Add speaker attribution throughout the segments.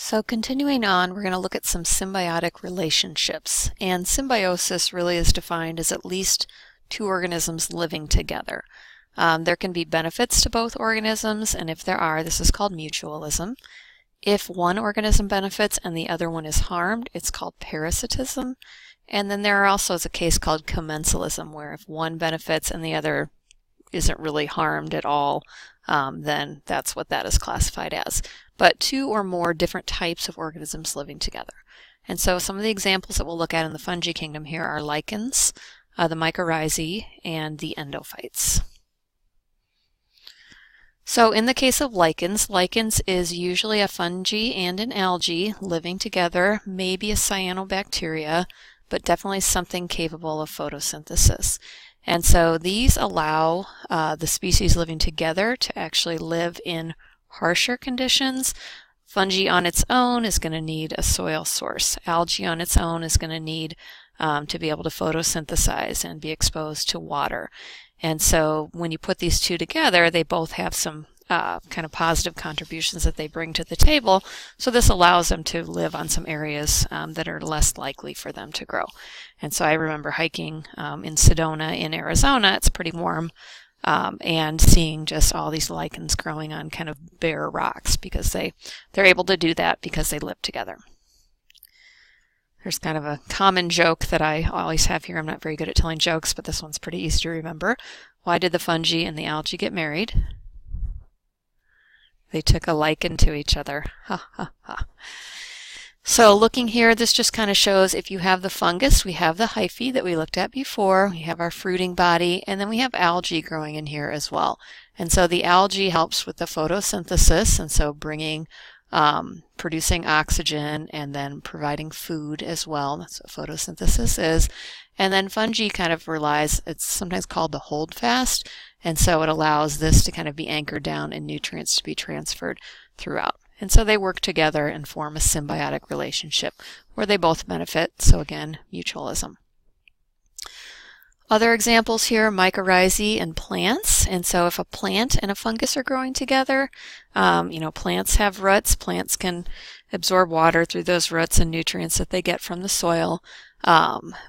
Speaker 1: So continuing on, we're going to look at some symbiotic relationships. And symbiosis really is defined as at least two organisms living together. There can be benefits to both organisms, and if there are, this is called mutualism. If one organism benefits and the other one is harmed, it's called parasitism. And then there are also is a case called commensalism, where if one benefits and the other isn't really harmed at all, then that's what that is classified as. But two or more different types of organisms living together. And so some of the examples that we'll look at in the fungi kingdom here are lichens, the mycorrhizae, and the endophytes. So in the case of lichens is usually a fungi and an algae living together, maybe a cyanobacteria, but definitely something capable of photosynthesis. And so these allow the species living together to actually live in harsher conditions. Fungi on its own is going to need a soil source. Algae on its own is going to need to be able to photosynthesize and be exposed to water. And so when you put these two together, they both have some kind of positive contributions that they bring to the table. So this allows them to live on some areas that are less likely for them to grow. And so I remember hiking in Sedona in Arizona. It's pretty warm. And seeing just all these lichens growing on kind of bare rocks because they're able to do that because they live together. There's kind of a common joke that I always have here. I'm not very good at telling jokes, but this one's pretty easy to remember. Why did the fungi and the algae get married? They took a liking to each other. Ha ha ha. So looking here, this just kind of shows if you have the fungus, we have the hyphae that we looked at before, we have our fruiting body, and then we have algae growing in here as well. And so the algae helps with the photosynthesis, and so producing oxygen and then providing food as well. That's what photosynthesis is. And then fungi kind of relies, it's sometimes called the holdfast, and so it allows this to kind of be anchored down and nutrients to be transferred throughout. And so they work together and form a symbiotic relationship where they both benefit. So again, mutualism. Other examples here, mycorrhizae and plants. And so if a plant and a fungus are growing together, plants have roots. Plants can absorb water through those roots and nutrients that they get from the soil.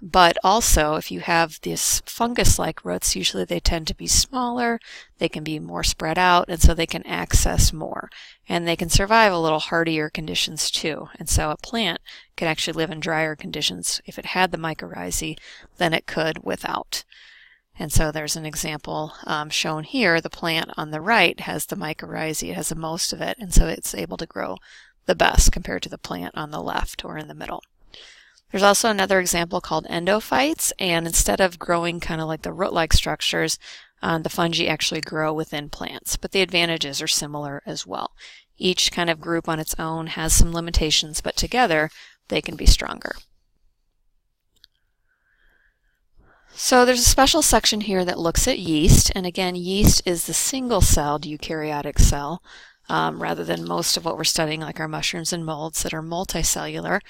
Speaker 1: But also, if you have this fungus-like roots, usually they tend to be smaller, they can be more spread out, and so they can access more. And they can survive a little hardier conditions too. And so a plant could actually live in drier conditions if it had the mycorrhizae than it could without. And so there's an example shown here. The plant on the right has the mycorrhizae, it has the most of it, and so it's able to grow the best compared to the plant on the left or in the middle. There's also another example called endophytes, and instead of growing kind of like the root-like structures, the fungi actually grow within plants, but the advantages are similar as well. Each kind of group on its own has some limitations, but together they can be stronger. So there's a special section here that looks at yeast, and again, yeast is the single-celled eukaryotic cell, rather than most of what we're studying like our mushrooms and molds that are multicellular.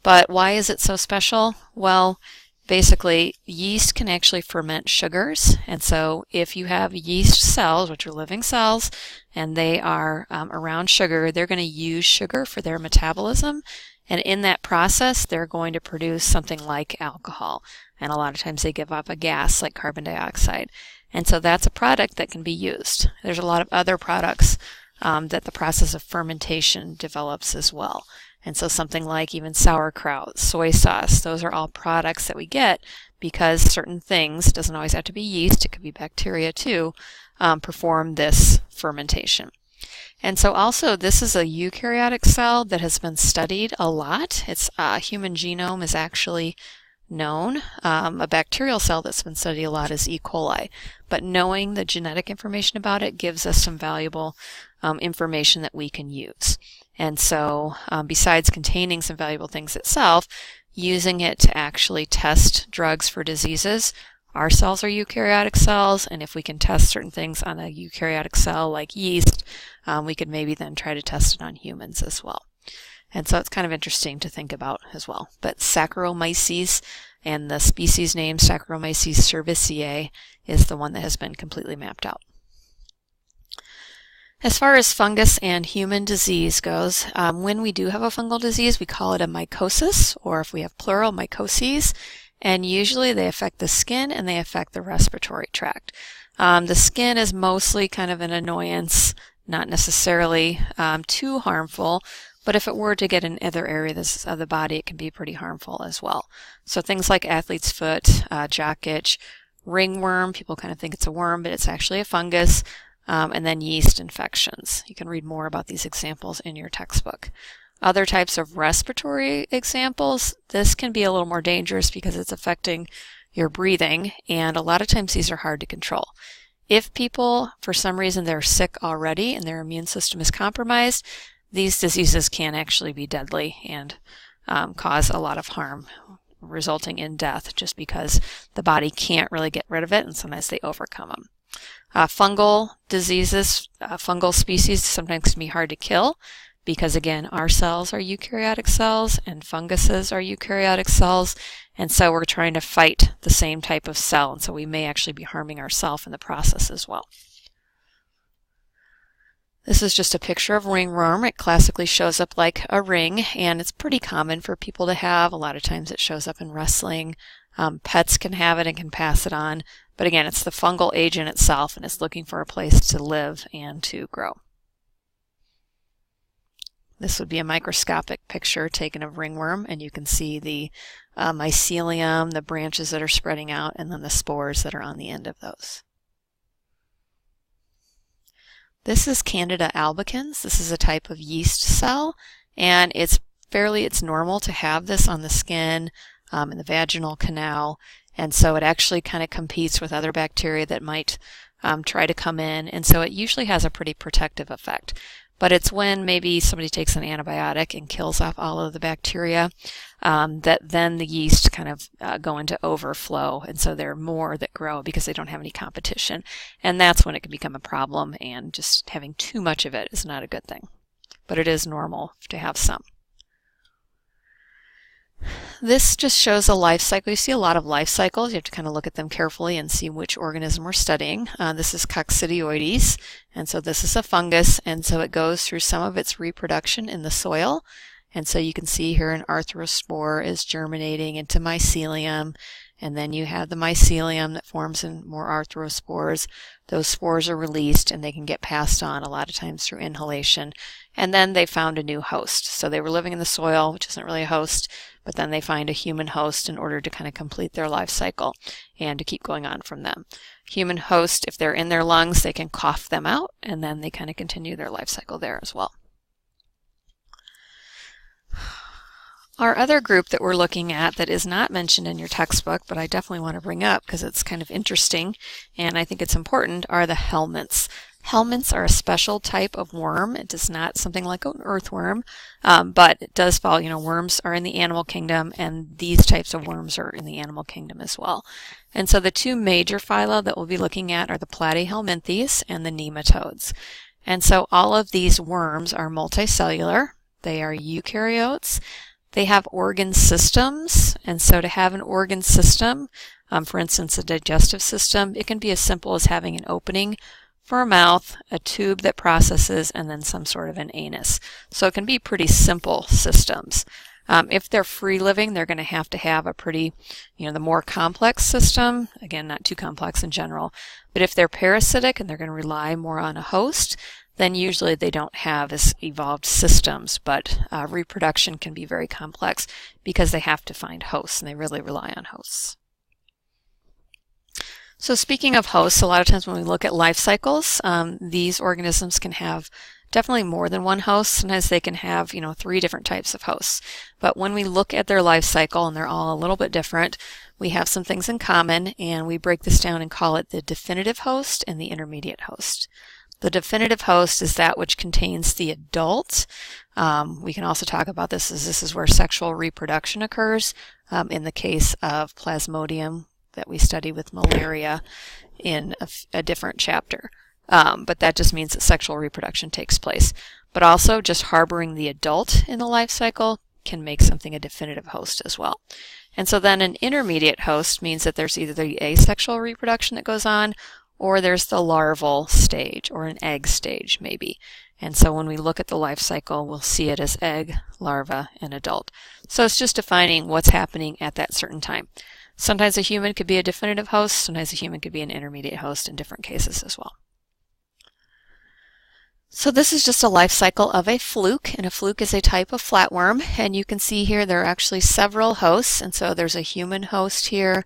Speaker 1: But why is it so special? Well, basically, yeast can actually ferment sugars. And so if you have yeast cells, which are living cells, and they are around sugar, they're going to use sugar for their metabolism. And in that process, they're going to produce something like alcohol. And a lot of times they give off a gas like carbon dioxide. And so that's a product that can be used. There's a lot of other products that the process of fermentation develops as well. And so something like even sauerkraut, soy sauce, those are all products that we get because certain things, it doesn't always have to be yeast, it could be bacteria too, perform this fermentation. And so also this is a eukaryotic cell that has been studied a lot. Its human genome is actually known. A bacterial cell that's been studied a lot is E. coli. But knowing the genetic information about it gives us some valuable information that we can use. And so besides containing some valuable things itself, using it to actually test drugs for diseases. Our cells are eukaryotic cells, and if we can test certain things on a eukaryotic cell like yeast, we could maybe then try to test it on humans as well. And so it's kind of interesting to think about as well. But Saccharomyces and the species name Saccharomyces cerevisiae is the one that has been completely mapped out. As far as fungus and human disease goes, when we do have a fungal disease, we call it a mycosis, or if we have plural, mycoses, and usually they affect the skin and they affect the respiratory tract. The skin is mostly kind of an annoyance, not necessarily too harmful, but if it were to get in other areas of the body, it can be pretty harmful as well. So things like athlete's foot, jock itch, ringworm, people kind of think it's a worm, but it's actually a fungus. And then yeast infections. You can read more about these examples in your textbook. Other types of respiratory examples, this can be a little more dangerous because it's affecting your breathing, and a lot of times these are hard to control. If people, for some reason, they're sick already and their immune system is compromised, these diseases can actually be deadly and cause a lot of harm, resulting in death just because the body can't really get rid of it, and sometimes they overcome them. Fungal diseases, fungal species sometimes can be hard to kill because, again, our cells are eukaryotic cells and funguses are eukaryotic cells, and so we're trying to fight the same type of cell, and so we may actually be harming ourselves in the process as well. This is just a picture of ringworm. It classically shows up like a ring, and it's pretty common for people to have. A lot of times it shows up in wrestling. Pets can have it and can pass it on. But again, it's the fungal agent itself, and it's looking for a place to live and to grow. This would be a microscopic picture taken of ringworm, and you can see the mycelium, the branches that are spreading out, and then the spores that are on the end of those. This is Candida albicans. This is a type of yeast cell, and it's normal to have this on the skin, in the vaginal canal, and so it actually kind of competes with other bacteria that might try to come in, and so it usually has a pretty protective effect. But it's when maybe somebody takes an antibiotic and kills off all of the bacteria that then the yeast kind of go into overflow, and so there are more that grow because they don't have any competition, and that's when it can become a problem, and just having too much of it is not a good thing. But it is normal to have some. This just shows a life cycle. You see a lot of life cycles. You have to kind of look at them carefully and see which organism we're studying. This is Coccidioides, and so this is a fungus, and so it goes through some of its reproduction in the soil. And so you can see here an arthrospore is germinating into mycelium, and then you have the mycelium that forms in more arthrospores. Those spores are released, and they can get passed on a lot of times through inhalation. And then they found a new host. So they were living in the soil, which isn't really a host, but then they find a human host in order to kind of complete their life cycle and to keep going on from them. Human host, if they're in their lungs, they can cough them out, and then they kind of continue their life cycle there as well. Our other group that we're looking at that is not mentioned in your textbook, but I definitely want to bring up because it's kind of interesting and I think it's important, are the helminths. Helminths are a special type of worm. It is not something like an earthworm, but it does fall, worms are in the animal kingdom, and these types of worms are in the animal kingdom as well. And so the two major phyla that we'll be looking at are the Platyhelminthes and the nematodes. And so all of these worms are multicellular. They are eukaryotes. They have organ systems, and so to have an organ system, for instance, a digestive system, it can be as simple as having an opening for a mouth, a tube that processes, and then some sort of an anus. So it can be pretty simple systems. If they're free-living, they're going to have a pretty, the more complex system. Again, not too complex in general. But if they're parasitic and they're going to rely more on a host, then usually they don't have as evolved systems, but reproduction can be very complex because they have to find hosts, and they really rely on hosts. So speaking of hosts, a lot of times when we look at life cycles, these organisms can have definitely more than one host. Sometimes they can have, 3 different types of hosts. But when we look at their life cycle, and they're all a little bit different, we have some things in common, and we break this down and call it the definitive host and the intermediate host. The definitive host is that which contains the adult. We can also talk about this as this is where sexual reproduction occurs in the case of Plasmodium that we study with malaria in a different chapter. But that just means that sexual reproduction takes place. But also just harboring the adult in the life cycle can make something a definitive host as well. And so then an intermediate host means that there's either the asexual reproduction that goes on, or there's the larval stage or an egg stage maybe. And so when we look at the life cycle, we'll see it as egg, larva, and adult. So it's just defining what's happening at that certain time. Sometimes a human could be a definitive host, sometimes a human could be an intermediate host in different cases as well. So this is just a life cycle of a fluke, and a fluke is a type of flatworm, and you can see here there are actually several hosts, and so there's a human host here,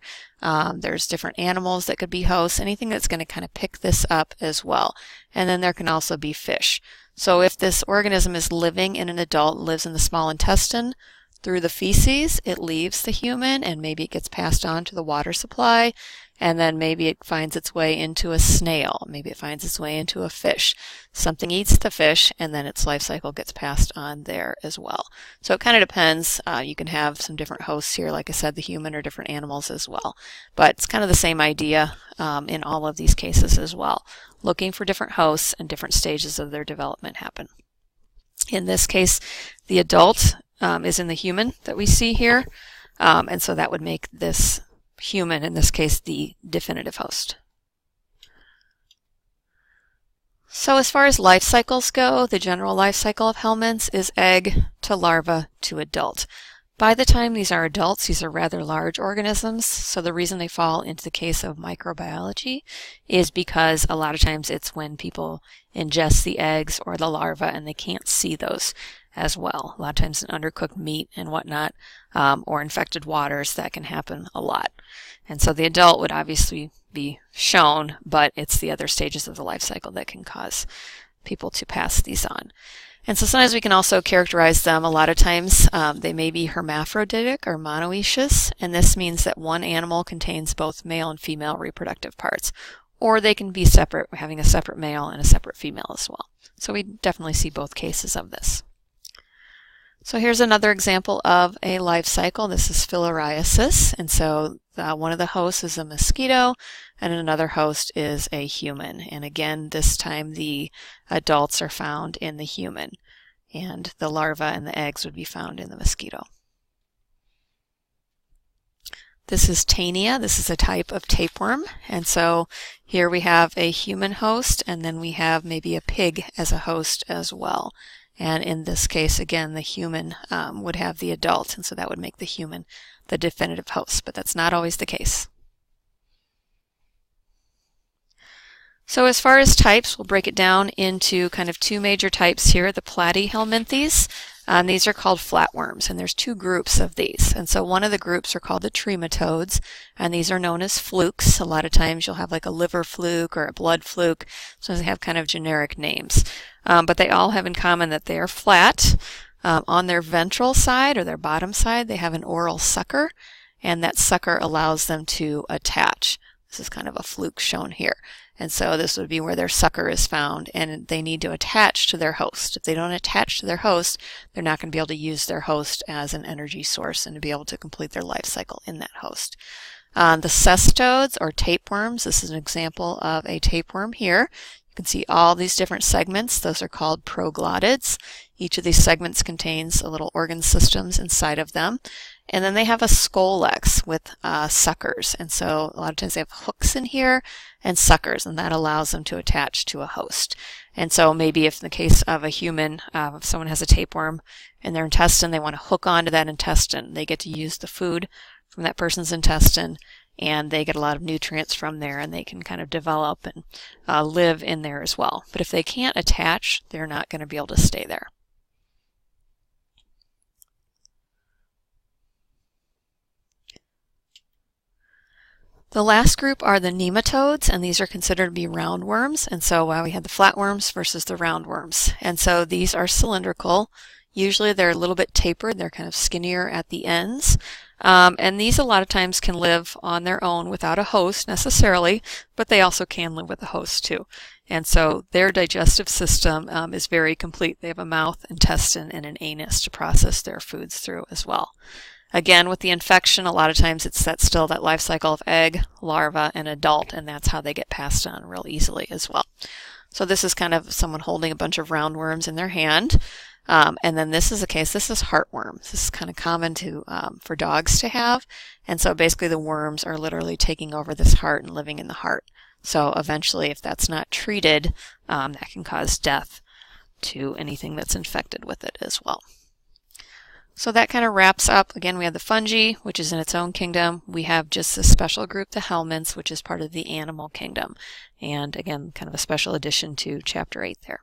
Speaker 1: there's different animals that could be hosts, anything that's going to kind of pick this up as well. And then there can also be fish. So if this organism is living in an adult, lives in the small intestine, through the feces, it leaves the human and maybe it gets passed on to the water supply, and then maybe it finds its way into a snail, maybe it finds its way into a fish. Something eats the fish and then its life cycle gets passed on there as well. So it kind of depends. You can have some different hosts here, like I said, the human or different animals as well. But it's kind of the same idea in all of these cases as well. Looking for different hosts and different stages of their development happen. In this case, the adult is in the human that we see here, and so that would make this human, in this case, the definitive host. So as far as life cycles go, the general life cycle of helminths is egg to larva to adult. By the time these are adults, these are rather large organisms, so the reason they fall into the case of microbiology is because a lot of times it's when people ingest the eggs or the larvae and they can't see those as well. A lot of times in undercooked meat and whatnot, or infected waters, that can happen a lot. And so the adult would obviously be shown, but it's the other stages of the life cycle that can cause people to pass these on. And so sometimes we can also characterize them. A lot of times they may be hermaphroditic or monoecious, and this means that one animal contains both male and female reproductive parts. Or they can be separate, having a separate male and a separate female as well. So we definitely see both cases of this. So here's another example of a life cycle. This is filariasis, and so one of the hosts is a mosquito and another host is a human. And again, this time the adults are found in the human and the larvae and the eggs would be found in the mosquito. This is Tania. This is a type of tapeworm, and so here we have a human host and then we have maybe a pig as a host as well. And in this case, again, the human would have the adult, and so that would make the human the definitive host, but that's not always the case. So as far as types, we'll break it down into kind of two major types here, the Platyhelminthes. These are called flatworms, and there's two groups of these. And so one of the groups are called the trematodes, and these are known as flukes. A lot of times you'll have like a liver fluke or a blood fluke, so they have kind of generic names. But they all have in common that they are flat. On their ventral side or their bottom side, they have an oral sucker, and that sucker allows them to attach. This is kind of a fluke shown here. And so this would be where their sucker is found, and they need to attach to their host. If they don't attach to their host, they're not going to be able to use their host as an energy source and to be able to complete their life cycle in that host. The cestodes or tapeworms, this is an example of a tapeworm here. You can see all these different segments. Those are called proglottids. Each of these segments contains a little organ systems inside of them. And then they have a scolex with suckers. And so a lot of times they have hooks in here and suckers, and that allows them to attach to a host. And so maybe if in the case of a human, if someone has a tapeworm in their intestine, they want to hook onto that intestine. They get to use the food from that person's intestine, and they get a lot of nutrients from there, and they can kind of develop and live in there as well. But if they can't attach, they're not going to be able to stay there. The last group are the nematodes, and these are considered to be roundworms. And so we had the flatworms versus the roundworms. And so these are cylindrical. Usually they're a little bit tapered. They're kind of skinnier at the ends. And these a lot of times can live on their own without a host necessarily, but they also can live with a host too. And so their digestive system is very complete. They have a mouth, intestine, and an anus to process their foods through as well. Again, with the infection, a lot of times it's that life cycle of egg, larva, and adult, and that's how they get passed on real easily as well. So this is kind of someone holding a bunch of roundworms in their hand. And then this is a case, this is heartworms. This is kind of common for dogs to have. And so basically the worms are literally taking over this heart and living in the heart. So eventually, if that's not treated, that can cause death to anything that's infected with it as well. So that kind of wraps up. Again, we have the fungi, which is in its own kingdom. We have just this special group, the helminths, which is part of the animal kingdom. And again, kind of a special addition to Chapter 8 there.